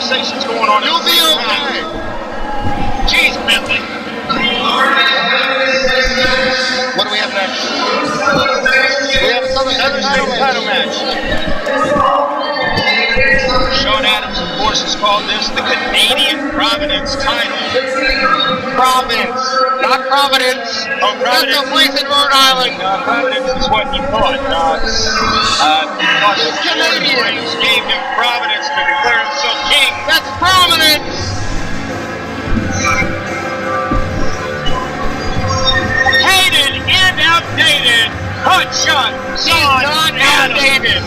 conversations going on. You'll be okay. Jeez, Bentley. What do we have next? We have another title match. Shawn Adams, of course, has called this the Canadian Providence title. Providence, not Providence. Oh, Providence. That's a place in Rhode Island. Providence is what he thought. He's Canadian. Reigns gave him Providence to declare himself king. That's Providence. Hated and outdated. Hot shot. Shawn outdated.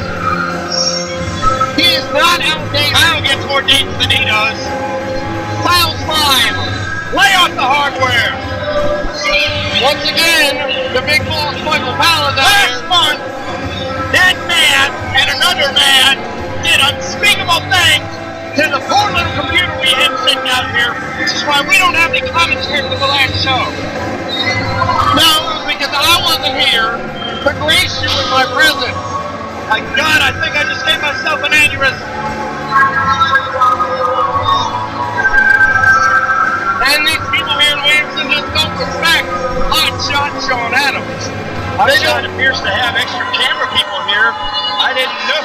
He is not outdated. Kyle gets more dates than he does. Kyle's fine. Lay off the hardware. Once again, the big boss Michael Powell is out Last here. month, that man and another man did unspeakable things to the poor little computer we had sitting out here, which is why we don't have any commentary for the last show. No, because I wasn't here to grace you with my presence. My God, I think I just gave myself an aneurysm. And these people here in Williamson just don't respect Hot Shot Shawn Adams. Hot Shot appears to have extra camera people here. I didn't know.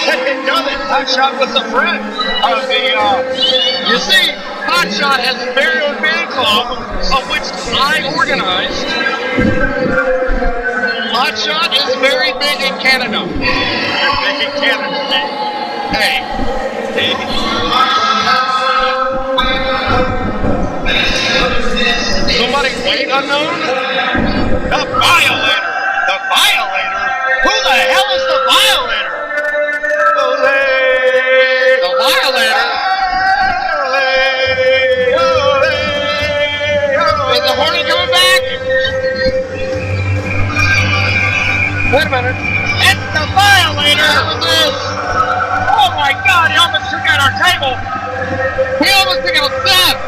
I didn't know that Hot Shot was a friend of the, You see, Hot Shot has a very own fan club, of which I organized. Hot Shot is very big in Canada. big in Canada. Hey. Somebody wait unknown? The Violator. The Violator? Who the hell is the Violator? The Violator? Is the Hornet coming back? Wait a minute. It's the Violator! What was this? Oh my God, he almost took out our table! He almost took out Seth!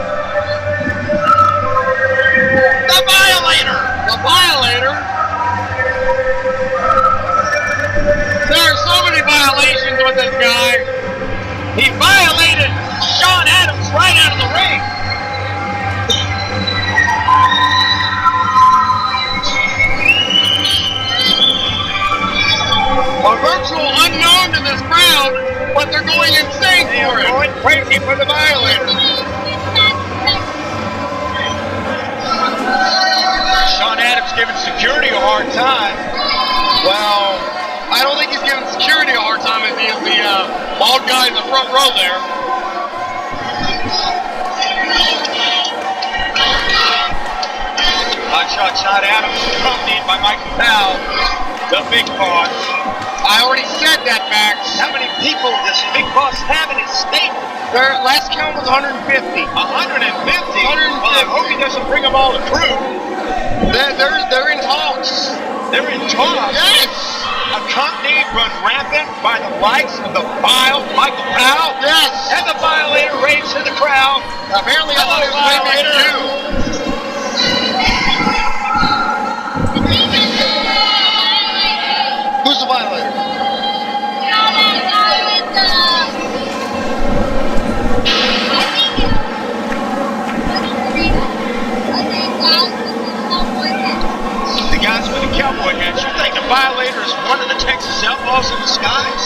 The Violator! The Violator? There are so many violations with this guy. He violated Shawn Adams right out of the ring! A virtual unknown to this crowd, but they're going insane They for are it. going crazy for the Violator. Shawn Adams giving security a hard time. Well, I don't think he's giving security a hard time as he is the bald guy in the front row there. Hot shot Shawn Adams, accompanied by Michael Powell, the Big Boss. I already said that, Max. How many people does Big Boss have in his stable? Their last count was 150. 150? 150. Well, I hope he doesn't bring them all to crew. They're in talks. They're in talks. Yes. Accompanied, run rampant by the likes of the vile Michael Powell. Yes. And the Violator raves to the crowd. Apparently, I thought it was Violator too. Who's the Violator? The guys with the cowboy hats. You think the Violator is one of the Texas Outlaws in disguise?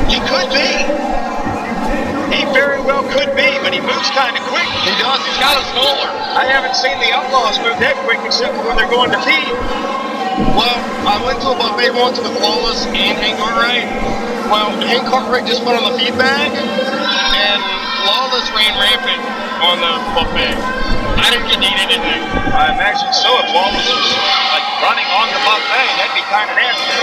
He could be. He very well could be, but he moves kind of quick. He does. He's got a stroller. I haven't seen the Outlaws move that quick except for when they're going to pee. Well, I went to a buffet once with Lawless and Hank Cartwright. Well, Hank Cartwright just put on the feed bag, and Lawless ran rampant on the buffet. I didn't get to eat anything. I imagine so. If Lawless was like running on the buffet, that'd be kind of nasty.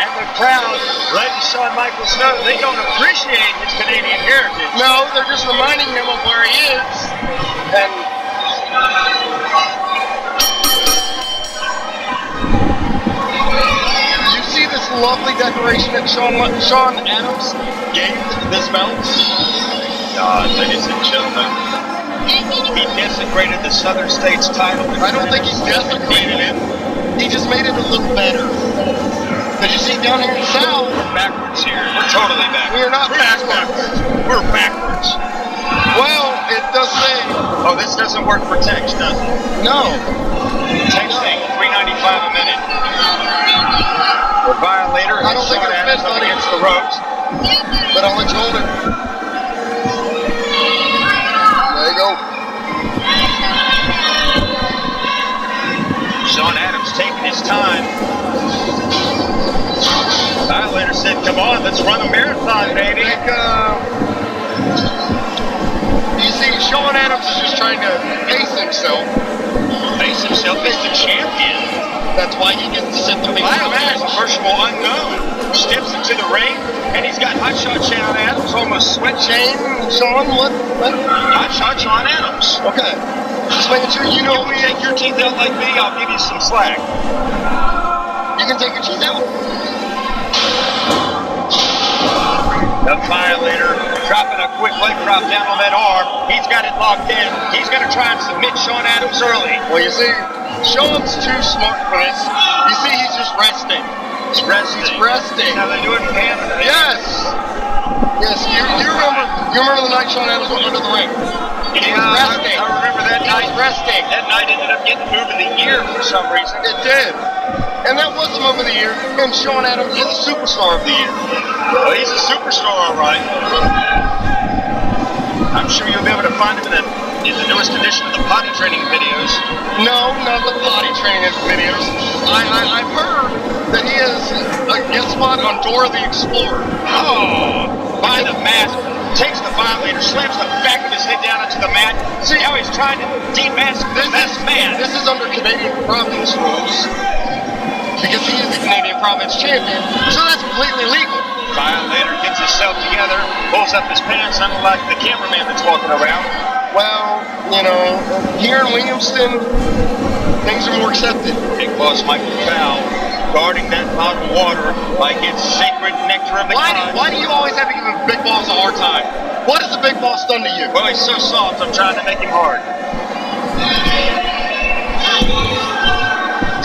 And the crowd, letting Shawn Michaels know they don't appreciate his Canadian heritage. No, they're just reminding him of where he is. And you see this lovely decoration that Shawn Adams gave this belt? God, ladies and gentlemen, he desecrated the Southern States title. I don't think he desecrated it. He just made it a little better. Because you see down here in the south, We're backwards here. We're totally backwards. we are not backwards. We're backwards. Well, it does say Oh, this doesn't work for text, does it? no. Texting, $3.95 a minute. The Violator. I don't think Shawn it's Adams fit, up buddy. against the ropes. But I'll let you hold it. There you go. Shawn Adams taking his time. Violator said, come on, let's run a marathon, baby. I think, you see, Shawn Adams is just trying to pace himself. Face himself as the champion. That's why he gets to set the pace. Violator is a virtual unknown. Steps into the ring, and he's got Hotshot Shawn Adams almost sweat. Shane, Shawn, what? Hotshot Shawn Adams. Okay. Just making sure you know If you take your teeth out like me, I'll give you some slack. you can take your teeth out. The Violator dropping a quick leg drop down on that arm. He's got it locked in. He's going to try and submit Shawn Adams early. Well, you see, Shawn's too smart for this. You see, he's just resting. He's resting. He's resting. How they do it in Canada. Yes. Yes. You remember the night Shawn Adams went under the ring? He was resting. I remember that He night. was resting. That night ended up getting Move of the Year for some reason. It did. And that was the move of the year. And Shawn Adams is a superstar of the year. Well, he's a superstar, all right. I'm sure you'll be able to find him in the newest edition of the potty training videos. No, not the potty training videos. I've heard that he is a guest spot on Dora the Explorer. Oh, by the mask. Takes the Violator, slams the back of his head down into the mat. See how he's trying to demask the best man. This is under Canadian province rules. Because he is the Canadian province champion. So that's completely legal. Violator gets himself together, pulls up his pants, unlike the cameraman that's walking around. Well, you know, here in Williamston, things are more accepted. Big boss Michael Powell guarding that bottled water like it's sacred nectar of the gods. Why do you always have to give a big boss a hard time? What has the big boss done to you? Well, he's so soft, I'm trying to make him hard.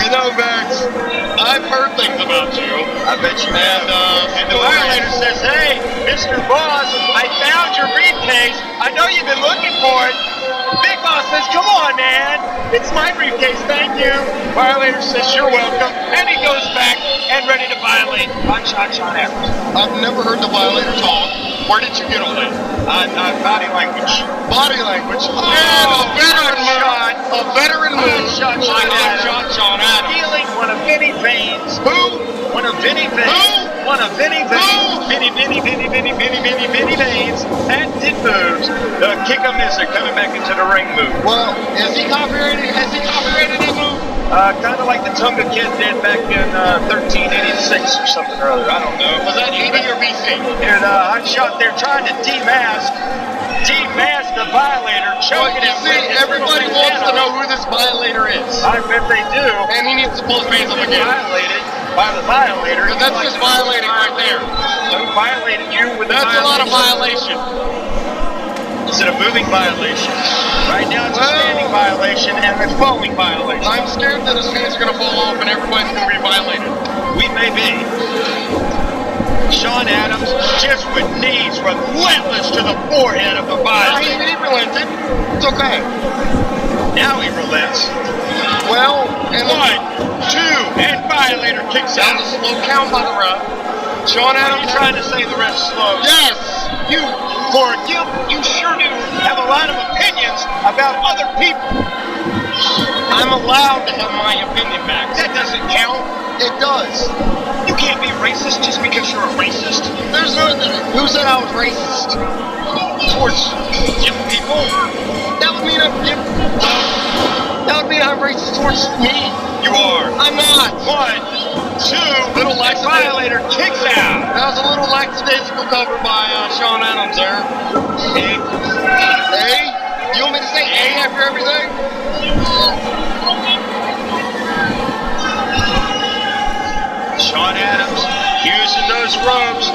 You know, Max, I've heard things about you. I bet you have. And the Violator says, hey, Mr. Boss, I found your briefcase. I know you've been looking for it. Big Boss says, come on, man. It's my briefcase, thank you. Violator says, you're welcome. And he goes back and ready to violate Hotshot Shawn Adams. I've never heard the Violator talk. Where did you get all that? Body language. Body language. Oh, And a veteran move. A veteran move. Hotshot Shawn Adams. Shawn Adams. Feeling one of Vinny Vane's. Who? One of Vinny Vane's. Who? One of Vinny Vane's. Vinny Vane's. And did moves. The kick of Mister coming back into the ring move. Well, has he copyrighted that move? Kind of like the Tonga Kid did back in 1386 or something or other. I don't know. Was that AD or BC? And Hotshot there trying to demask the Violator, choking him. See, everybody wants to know who this Violator is. I bet they do. And he needs to pull his pants up again. Violated by the Violator. Because that's just violating right there. Who violated you with That's a lot of violation. Is it a moving violation? Right now it's a standing violation and a falling violation. I'm scared that his pants are going to fall off and everybody's going to be violated. We may be. Shawn Adams just with knees relentless to the forehead of the Violator. He relented. It's okay. Now he relents. Well, and 1, 2, and Violator kicks down out. the slow count by the ref. Shawn Adams trying to say the ref slow. Yes. You, for guilt, you sure do have a lot of opinions about other people. I'm allowed to have my opinion, Max. That doesn't count. It does. You can't be racist just because you're a racist. There's no. Who said I was racist? Towards young people? That would mean I'm racist towards me. You are. I'm not. 1, 2, little Violator kicks out. That was a little lackadaisical cover by Shawn Adams there. A? You want me to say A after everything? Shawn Adams using those ropes.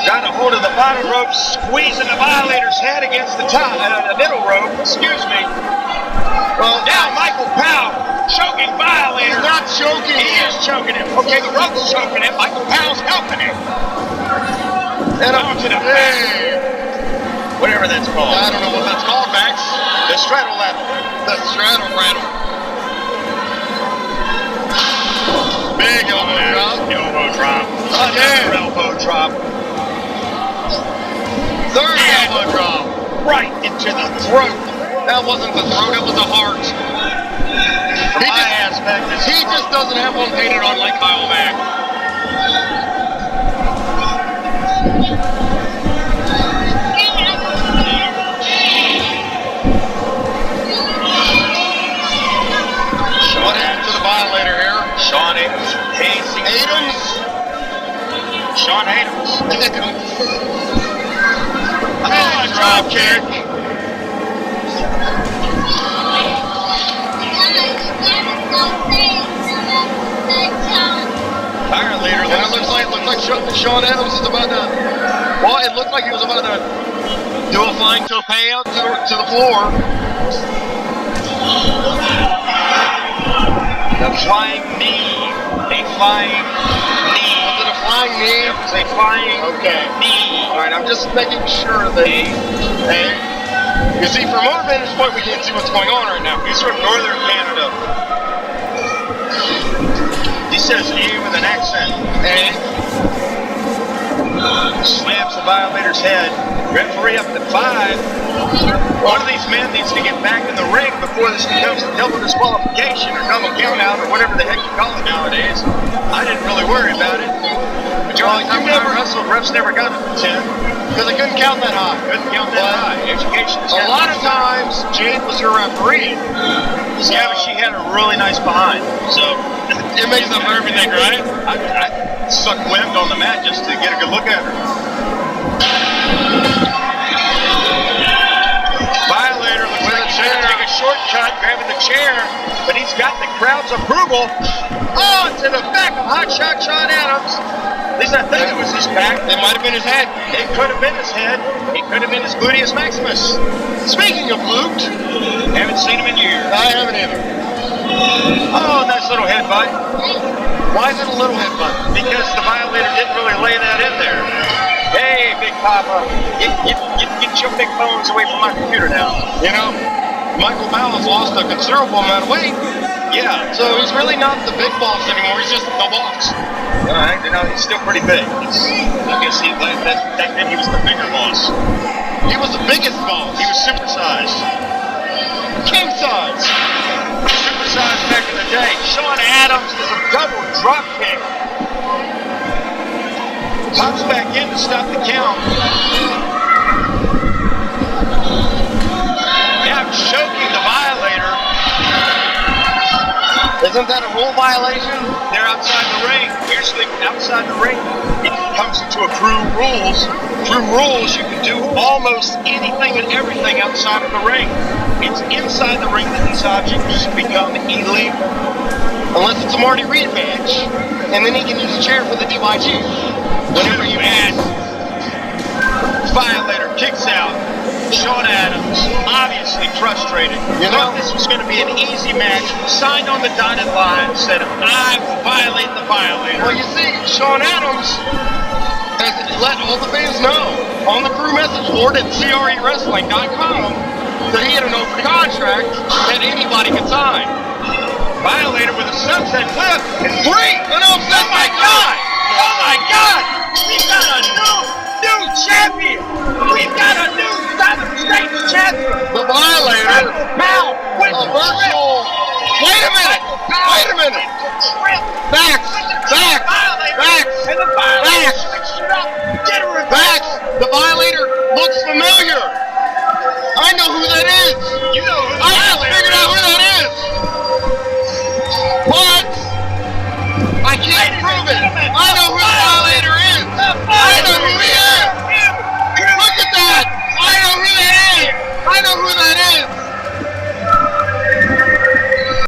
Got a hold of the bottom rope, squeezing the Violator's head against the top, the middle rope. Excuse me. Well, now Michael Powell Choking Violator. He's not choking He him. is choking him. Okay, the rope's choking him. Michael Powell's helping him. And Down to the back. Whatever that's called. I don't know what that's called, Max. The straddle ladder. The straddle rattle. Big elbow drop. Elbow drop. Again. Another elbow drop. Third elbow drop. Right into the throat. That wasn't the throat, it was the heart. From my aspect, He just doesn't have one painted on like Kyle Mack. What happened to the Violator here? Shawn Adams. Adams? Shawn Adams. Oh, drop kick. Violator. And it looks like Shawn Adams is about to. Well, it looked like he was about to do a flying tope out to the floor. The flying knee. A flying knee. Was it a flying knee? It was a flying knee. All right, I'm just making sure that. Hey, you see, from our vantage point, we can't see what's going on right now. He's from northern Canada. He says "A" with an accent. Hey, Slams the Violator's head. Referee up to 5. One of these men needs to get back in the ring before this becomes a double disqualification or double count out or whatever the heck you call it nowadays. I didn't really worry about it. But you never wrestled, refs never got it to 10. because they couldn't count that high. Couldn't count that high. Education is A lot of times, Jade was your referee. Yeah, but she had a really nice behind. So It makes up for everything, right? I sucked wind on the mat just to get a good look at her. Violator looks like he's trying to take a shortcut, grabbing the chair, but he's got the crowd's approval. Oh, to the back of Hotshot Shawn Adams. At least I think it was his back. It might have been his head. It could have been his head. It could have been his gluteus maximus. Speaking of glute, Haven't seen him in years. I haven't either. Oh, nice little headbutt. Why is it a little headbutt? Because the Violator didn't really lay that in there. Hey, Big Papa, get your big bones away from my computer now. You know, Michael Powell's lost a considerable amount of weight, Yeah, so he's really not the big boss anymore. He's just the boss. all right, you know, he's still pretty big. I guess back then he was the bigger boss. He was the biggest boss. He was supersized. King size. Supersized back in the day. Shawn Adams does a double drop kick. Pops back in to stop the count. Now choking the Violator. Isn't that a rule violation? They're outside the ring. Usually outside the ring, it comes into a crew rules. Through rules, you can do almost anything and everything outside of the ring. It's inside the ring that these objects become illegal. Unless it's a Marty Reed match, and then he can use a chair for the DYG. Whenever he And Violator kicks out. Shawn Adams, obviously frustrated. You know- Thought this was going to be an easy match. Signed on the dotted line, said, I will violate the Violator. Well, you see, Shawn Adams has let all the fans know on the crew message board at CREWrestling.com that he had an open contract that anybody could sign. Violator with a sunset flip and 3. And Oh my God! Oh my God! We've got a new champion! We've got a new Southern States champion! The Violator, Now, with a the virtual. Wait a minute! Wait a minute! trip, Back! Back! Violator, Back! and the Violator Back! switched it up. Get a reversal. Back! The Violator looks familiar! I know who that is! You know who the I just Violator figured out who that is! But I can't prove it! I know who that